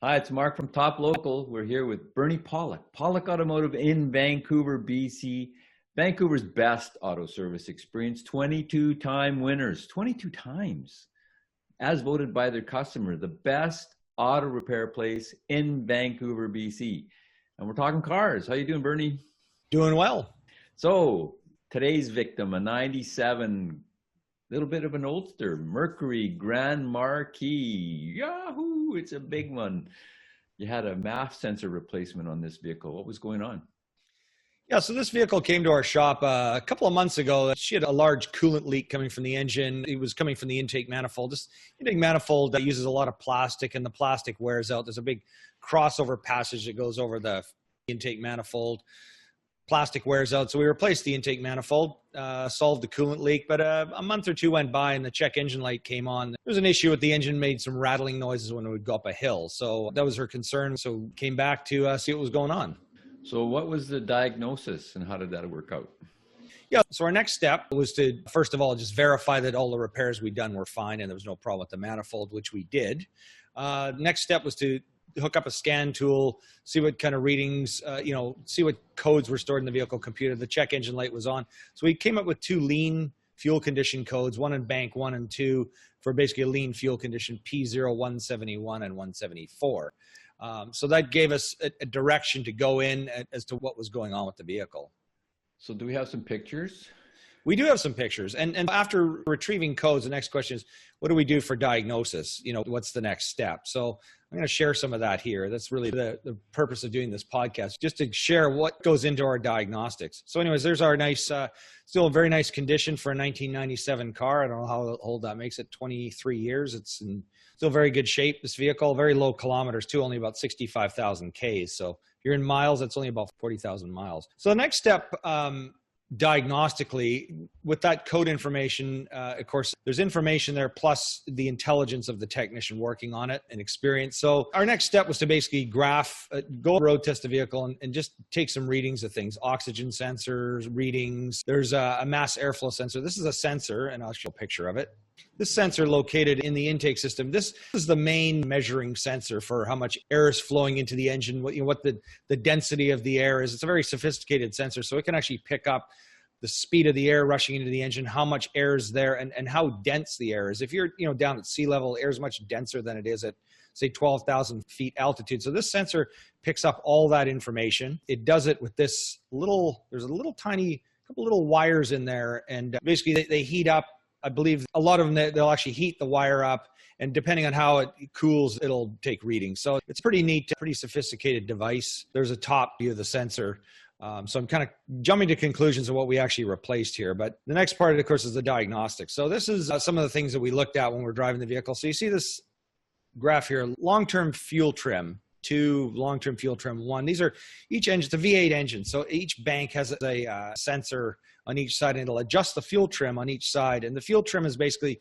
Hi, it's Mark from Top Local. We're here with Bernie Pawlik, Pawlik Automotive in Vancouver, BC. Vancouver's best auto service experience, 22-time winners, 22 times, as voted by their customer, the best auto repair place in Vancouver, BC. And we're talking cars. How you doing, Bernie? Doing well. So today's victim, a 97, little bit of an oldster, Mercury Grand Marquis. Yahoo! It's a big one. You had a MAF sensor replacement on this vehicle. What was going on? Yeah, so this vehicle came to our shop a couple of months ago. She had a large coolant leak coming from the engine. It was coming from the intake manifold. This intake manifold uses a lot of plastic, and the plastic wears out. There's a big crossover passage that goes over the intake manifold. Plastic wears out, so we replaced the intake manifold, solved the coolant leak, but a month or two went by and the check engine light came on. There was an issue with the engine, made some rattling noises when it would go up a hill, so that was her concern, so came back to see what was going on. So what was the diagnosis and how did that work out? Yeah, so our next step was to, first of all, just verify that all the repairs we'd done were fine and there was no problem with the manifold, which we did. Next step was to hook up a scan tool, see what kind of readings, see what codes were stored in the vehicle computer. The check engine light was on. So we came up with two lean fuel condition codes, one in bank 1 and 2, for basically a lean fuel condition, P0, 171 and 174. So that gave us a direction to go in as to what was going on with the vehicle. So do we have some pictures? We do have some pictures. And after retrieving codes, the next question is, what do we do for diagnosis? What's the next step? So I'm going to share some of that here. That's really the purpose of doing this podcast, just to share what goes into our diagnostics. So anyways, there's our nice, still a very nice condition for a 1997 car. I don't know how old that makes it, 23 years. It's in still very good shape, this vehicle. Very low kilometers too, only about 65,000 Ks. So if you're in miles, that's only about 40,000 miles. So the next step, diagnostically, with that code information, of course, there's information there plus the intelligence of the technician working on it and experience. So our next step was to basically go road test the vehicle and just take some readings of things, oxygen sensors, readings. There's a mass airflow sensor. This is a sensor, and I'll show a picture of it. This sensor located in the intake system, this is the main measuring sensor for how much air is flowing into the engine, what the density of the air is. It's a very sophisticated sensor, so it can actually pick up the speed of the air rushing into the engine, how much air is there, and how dense the air is. If you're down at sea level, air is much denser than it is at, say, 12,000 feet altitude. So this sensor picks up all that information. It does it with this there's a couple little wires in there, and basically they heat up. I believe a lot of them, they'll actually heat the wire up, and depending on how it cools, it'll take readings. So it's pretty neat, pretty sophisticated device. There's a top view of the sensor. So I'm kind of jumping to conclusions of what we actually replaced here. But the next part, of course, is the diagnostics. So this is some of the things that we looked at when we're driving the vehicle. So you see this graph here, long-term fuel trim 2, long-term fuel trim 1. These are each engine, it's a V8 engine. So each bank has a sensor on each side, and it'll adjust the fuel trim on each side. And the fuel trim is basically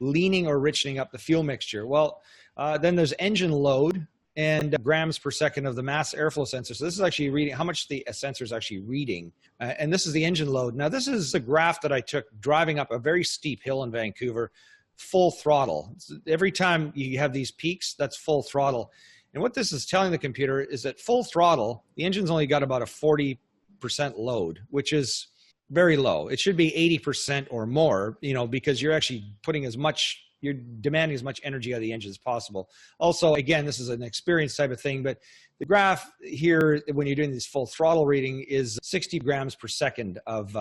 leaning or richening up the fuel mixture. Well, then there's engine load and grams per second of the mass airflow sensor. So this is actually reading how much the sensor is actually reading. And this is the engine load. Now, this is a graph that I took driving up a very steep hill in Vancouver, full throttle. Every time you have these peaks, that's full throttle. And what this is telling the computer is that full throttle, the engine's only got about a 40% load, which is very low. It should be 80% or more, because you're actually you're demanding as much energy out of the engine as possible. Also, again, this is an experience type of thing, but the graph here, when you're doing this full throttle reading, is 60 grams per second of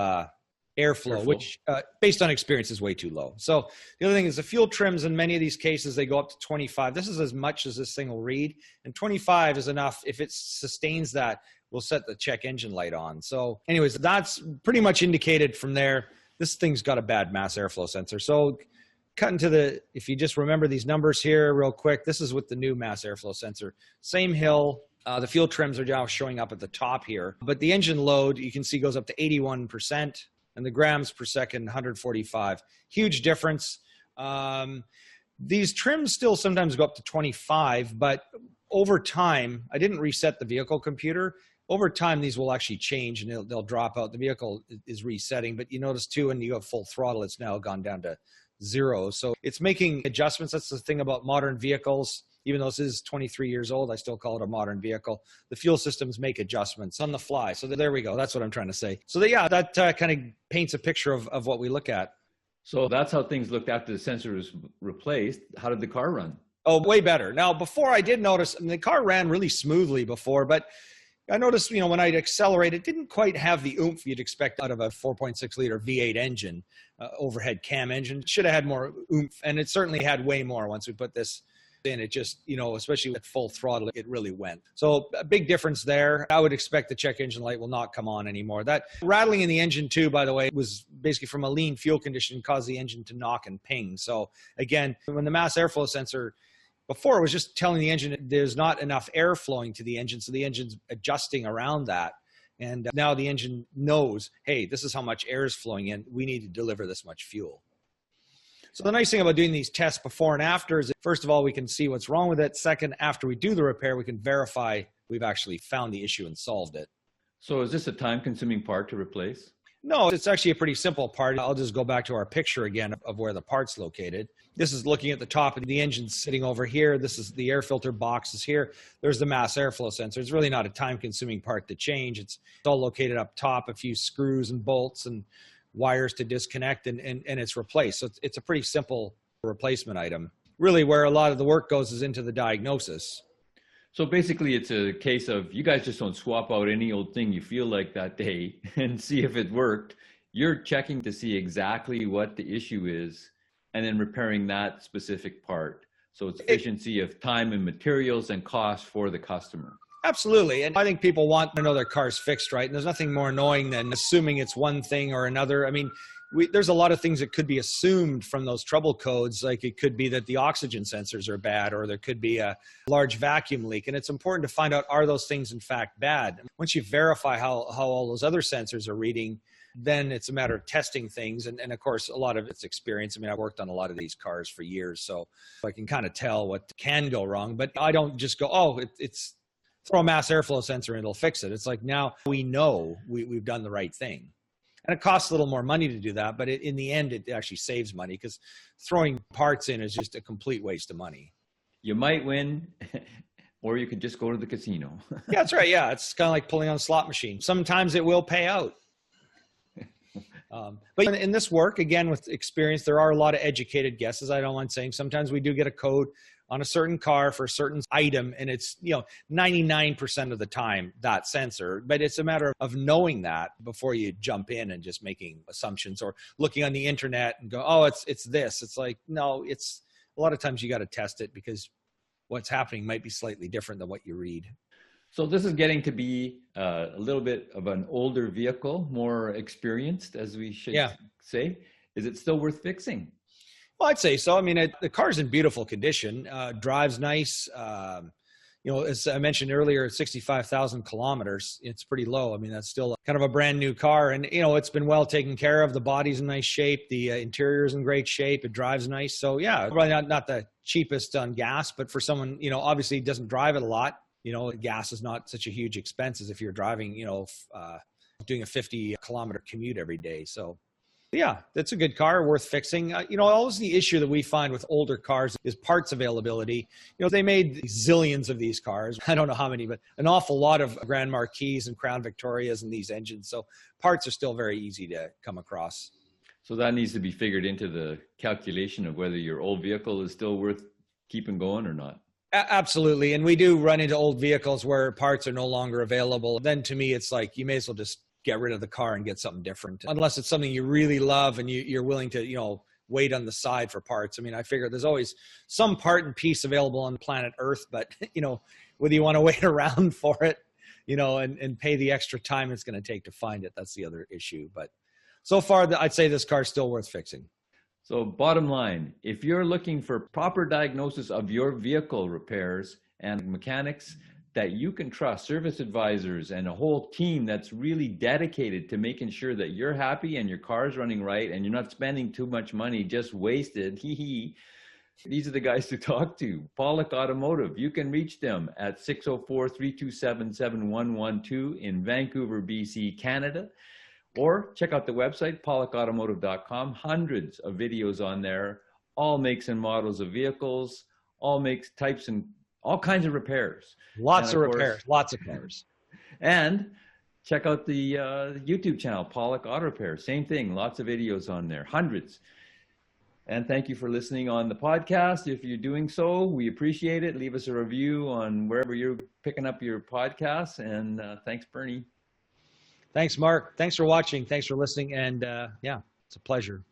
airflow, which based on experience is way too low. So the other thing is the fuel trims in many of these cases, they go up to 25. This is as much as this thing will read, and 25 is enough. If it sustains that, we'll set the check engine light on. So anyways, that's pretty much indicated from there. This thing's got a bad mass airflow sensor. So cutting to if you just remember these numbers here real quick, this is with the new mass airflow sensor. Same hill. The fuel trims are now showing up at the top here, but the engine load, you can see, goes up to 81%. And the grams per second, 145. Huge difference. These trims still sometimes go up to 25, but over time, I didn't reset the vehicle computer. Over time, these will actually change and they'll drop out. The vehicle is resetting, but you notice too, when you have full throttle, it's now gone down to 0. So it's making adjustments. That's the thing about modern vehicles. Even though this is 23 years old, I still call it a modern vehicle. The fuel systems make adjustments on the fly. So there we go. That's what I'm trying to say. So yeah, that kind of paints a picture of what we look at. So that's how things looked after the sensor was replaced. How did the car run? Oh, way better. Now, before I did notice, the car ran really smoothly before, but I noticed, when I'd accelerate, it didn't quite have the oomph you'd expect out of a 4.6 liter V8 engine, overhead cam engine. It should have had more oomph, and it certainly had way more once we put this in. It just, especially at full throttle, it really went. So a big difference there. I would expect the check engine light will not come on anymore. That rattling in the engine too, by the way, was basically from a lean fuel condition, caused the engine to knock and ping. So again, when the mass airflow sensor, before it was just telling the engine there's not enough air flowing to the engine, so the engine's adjusting around that. And now the engine knows, hey, this is how much air is flowing in. We need to deliver this much fuel. So the nice thing about doing these tests before and after is that, first of all, we can see what's wrong with it. Second, after we do the repair, we can verify we've actually found the issue and solved it. So is this a time-consuming part to replace? No, it's actually a pretty simple part. I'll just go back to our picture again of where the part's located. This is looking at the top of the engine sitting over here. This is the air filter boxes here. There's the mass airflow sensor. It's really not a time-consuming part to change. It's all located up top, a few screws and bolts and wires to disconnect, and it's replaced. So it's a pretty simple replacement item. Really, where a lot of the work goes is into the diagnosis. So basically, it's a case of you guys just don't swap out any old thing you feel like that day and see if it worked. You're checking to see exactly what the issue is and then repairing that specific part. So it's efficiency of time and materials and cost for the customer. Absolutely. And I think people want to know their car's fixed, right? And there's nothing more annoying than assuming it's one thing or another. I mean, there's a lot of things that could be assumed from those trouble codes. Like it could be that the oxygen sensors are bad, or there could be a large vacuum leak. And it's important to find out, are those things in fact bad? Once you verify how all those other sensors are reading, then it's a matter of testing things. And of course, a lot of it's experience. I mean, I've worked on a lot of these cars for years, so I can kind of tell what can go wrong. But I don't just go, oh, it's throw a mass airflow sensor and it'll fix it. It's like, now we know we've done the right thing. And it costs a little more money to do that, but in the end, it actually saves money, because throwing parts in is just a complete waste of money. You might win, or you could just go to the casino. Yeah, that's right. Yeah, it's kind of like pulling on a slot machine. Sometimes it will pay out. But in this work, again, with experience, there are a lot of educated guesses. I don't mind saying sometimes we do get a code on a certain car for a certain item, and it's 99% of the time that sensor. But it's a matter of knowing that before you jump in and just making assumptions or looking on the internet and go, oh, it's this. It's like, no, it's a lot of times you got to test it, because what's happening might be slightly different than what you read. So this is getting to be a little bit of an older vehicle, more experienced, as we should say. Is it still worth fixing? Well, I'd say so. I mean, the car's in beautiful condition, drives nice. As I mentioned earlier, 65,000 kilometers, it's pretty low. I mean, that's still kind of a brand new car, and, it's been well taken care of. The body's in nice shape. The interior's in great shape. It drives nice. So yeah, probably not the cheapest on gas, but for someone, obviously doesn't drive it a lot, gas is not such a huge expense as if you're driving, doing a 50-kilometer commute every day. So yeah, that's a good car, worth fixing. Always the issue that we find with older cars is parts availability. They made zillions of these cars. I don't know how many, but an awful lot of Grand Marquis and Crown Victorias in these engines. So parts are still very easy to come across. So that needs to be figured into the calculation of whether your old vehicle is still worth keeping going or not. Absolutely. And we do run into old vehicles where parts are no longer available. Then to me, it's like, you may as well just get rid of the car and get something different, unless it's something you really love and you're willing to, wait on the side for parts. I mean, I figure there's always some part and piece available on planet Earth, but whether you want to wait around for it, and pay the extra time it's going to take to find it, that's the other issue. But so far, I'd say this car's still worth fixing. So bottom line, if you're looking for proper diagnosis of your vehicle repairs and mechanics that you can trust, service advisors, and a whole team that's really dedicated to making sure that you're happy and your car's running right and you're not spending too much money just wasted, these are the guys to talk to. Pawlik Automotive. You can reach them at 604-327-7112 in Vancouver, BC, Canada. Or check out the website, pawlikautomotive.com. Hundreds of videos on there, all makes and models of vehicles, all makes types and all kinds of repairs. Lots And of course, repairs, lots of cars. And check out the YouTube channel, Pawlik Auto Repair. Same thing, lots of videos on there, hundreds. And thank you for listening on the podcast. If you're doing so, we appreciate it. Leave us a review on wherever you're picking up your podcasts. And thanks, Bernie. Thanks, Mark. Thanks for watching. Thanks for listening. And yeah, it's a pleasure.